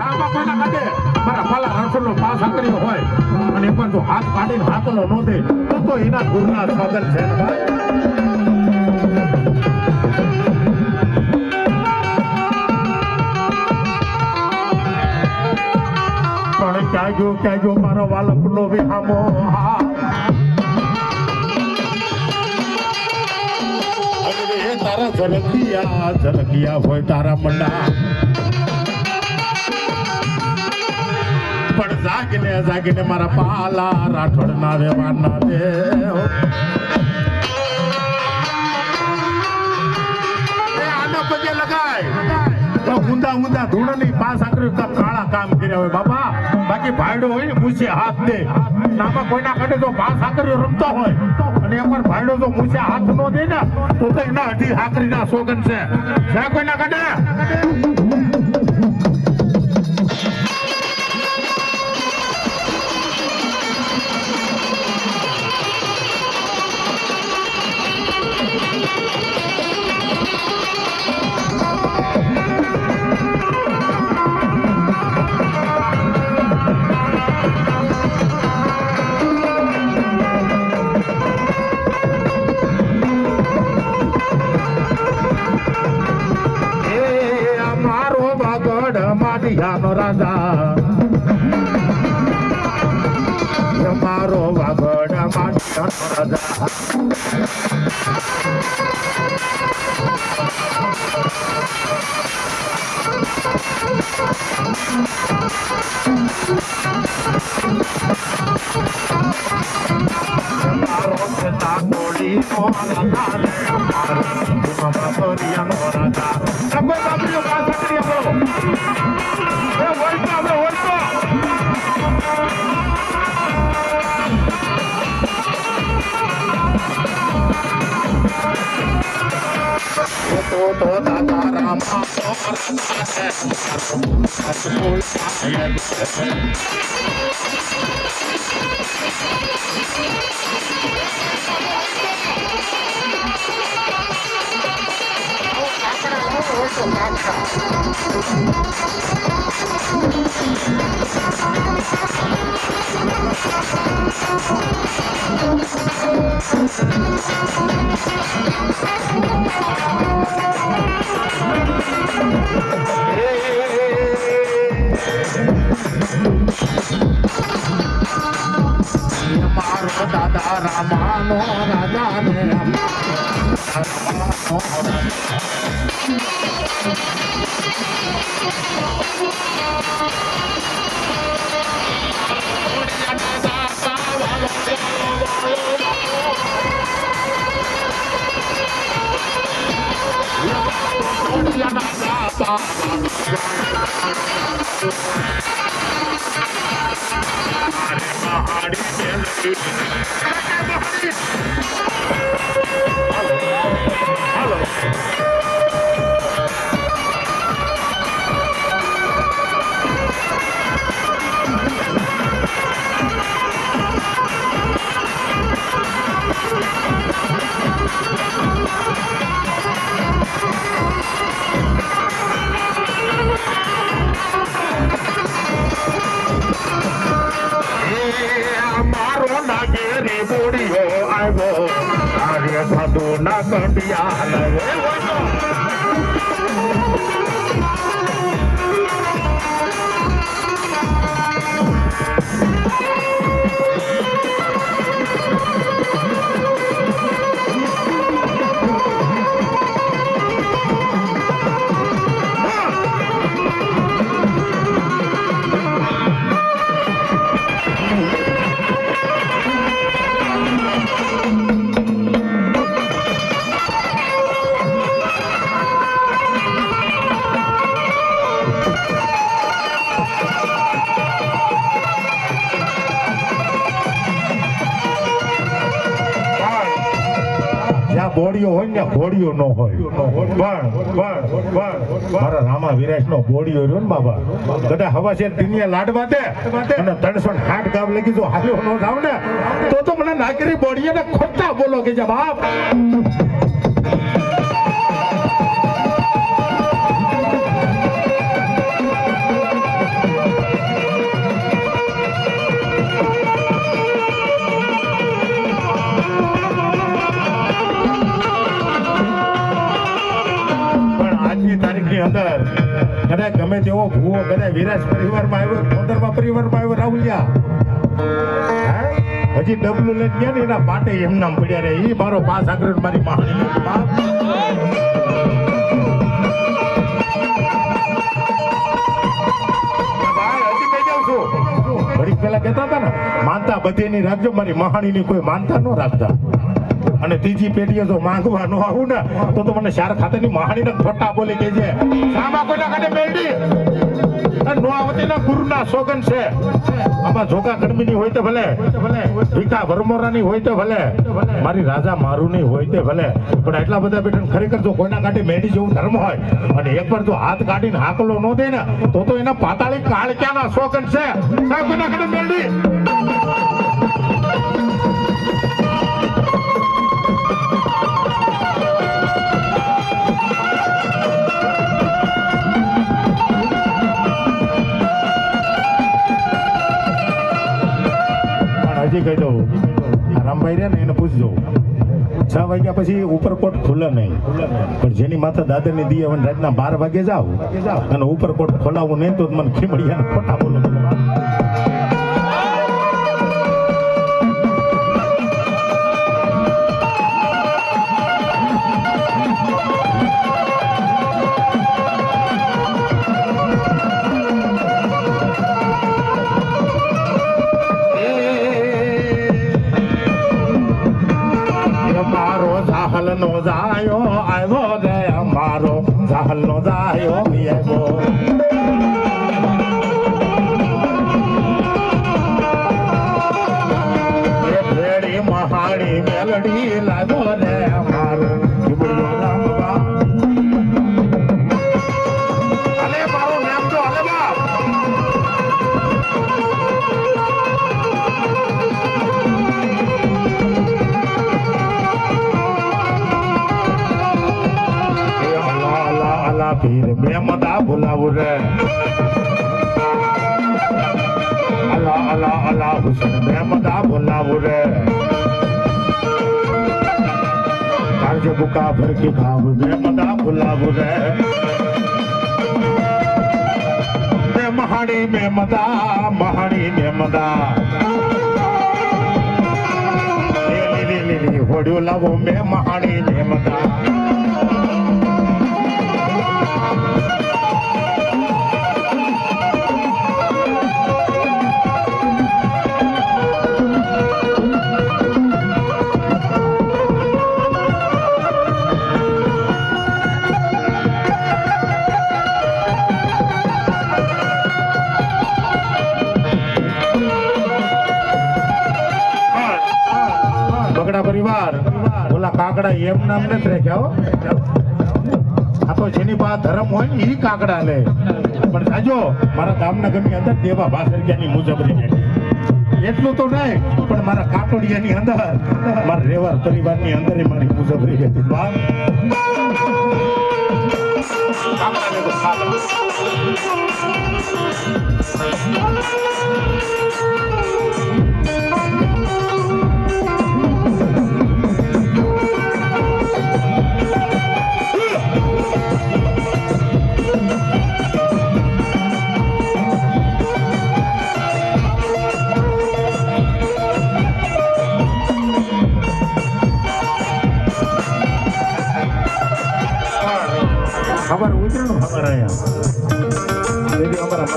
આમાં કોઈના કાઢે મારા પાલા રણછોડનો પાસ આકર્યો હોય અને પણ જો હાથ કાઢીને હાથલો ન દે તો એના ગુરુના સ્વાગત છે ને ભાઈ. પણ ક્યાં ગયો મારો વાલકનો વિહામો તારા ઝલકિયા હોય તારા મંડા પણ જાગીને મારા પાલા રાઠોડ ના વેવાના દે આના પગે લગાય ઊંધા ધૂળની પાસ આકરી કાળા કામ કર્યા હોય બાબા. બાકી ભાઈડો હોય ને મૂછે હાથ દે નામાં કોઈના કાઢે તો પાસ આકરીઓ રમતો હોય અને એકવાર ભાઈડો તો મૂછે હાથ નો દે ને તો એના અઢી આકરીના સોગન છે કોઈના કાઢે. રાજા મારો વાગડ રાજા મારો પિતા બોલી તો દાદા રામા દાદા રામાનો રાજા ને સાધુ ના કંડિયા બોડીઓ હોય ને બોડીઓ ન હોય મારા રામા વિરાજ નો બોડીઓ રહ્યો ને બાબા કદાચ હવા છે ટીનિયા લાડવા દે અને 360 ગામ લગી જો હાલ્યો ન જાવ ને તો મને નાગરી બોડીએ ને ખોટા બોલો કે જા બાપ. કદાચ ગમે તેવો ભૂવો કદાચ વિરાજ પરિવારમાં આવ્યો, કોંદરબા પરિવારમાં આવ્યો રાહુલિયા, હે? હજી ડબલું લઈને ગયા ને એના પાટે એમ નામ પડ્યા રે. ઈ મારો પાસ આગળ મારી મહાણી બાપ. ઘડીક પેલા કહેતા હતા ને માનતા બધીની રાખજો, મારી મહાણીની કોઈ માનતા ન રાખતા. અને ત્રીજી પેઢીએ જો માંગવા ન આવું ને તો મને શાર ખાતરની મહાણીને ખોટા બોલી કે છે સામા કોઈના કાને મેલડી નો આવતીના ગુરુના સોગન છે. આમાં જોગા ગણમીની હોય તો ભલે, ભીખા વરમોરાની હોય તો ભલે, મારી રાજા મારુની હોય તો ભલે, પણ એટલા બધા બેટા ખરેખર જો કોઈના કાંઠે મેડી જેવું ધર્મ હોય અને એકવાર જો હાથ કાઢીને હાકલો ન દે ને તો એના પાતાળી કાળક્યાના સોગન છે. સાહેબ કોઈના કાંઠે મેલડી કહી દઉં રામભાઈ રે ને એને પૂછજો 6 વાગ્યા પછી ઉપરકોટ ખુલે નહીં, પણ જેની માથા દાદરની દી હવે રાતના 12 વાગે જાવ અને ઉપરકોટ ખોલાવું નહીં તો મને ખીમડિયા ખોટા બોલો. નો જાયો આવ્યો રે અમારો જાહલ નો જાયો આવ્યો. ભેડી મહાણી મેલડી લાગ્યો રે અમારો રામબા. અલે મારું નામ તો અલે બાપ. પીર મેમદા બોલાવું રે, અલા અલા અલા હુસૈન મેમદા બોલાવું રે. કારજે બુકા ભરકી ખાવ મેમદા બોલાવું રે. મહાણી મેમદા, મહાણી મેમદા લીલી હોડ્યું લાવો મે મહાણી મેમદા. પરિવાર ઓલા કાકડા એમ નામ નથી રાખ્યા. આ તો જેની પાસે ધર્મ હોય ને ઈ કાકડા લે. પણ સાજો મારા ગામના ગમી અંદર દેવા ભાસરિયાની મુજબરી એટલું તો નહીં, પણ મારા કાકડિયાની અંદર મારા રેવાર પરિવારની અંદર મારી મુજબરી હતી. ખબર ઉતરણ ખબર અહીંયા અમારા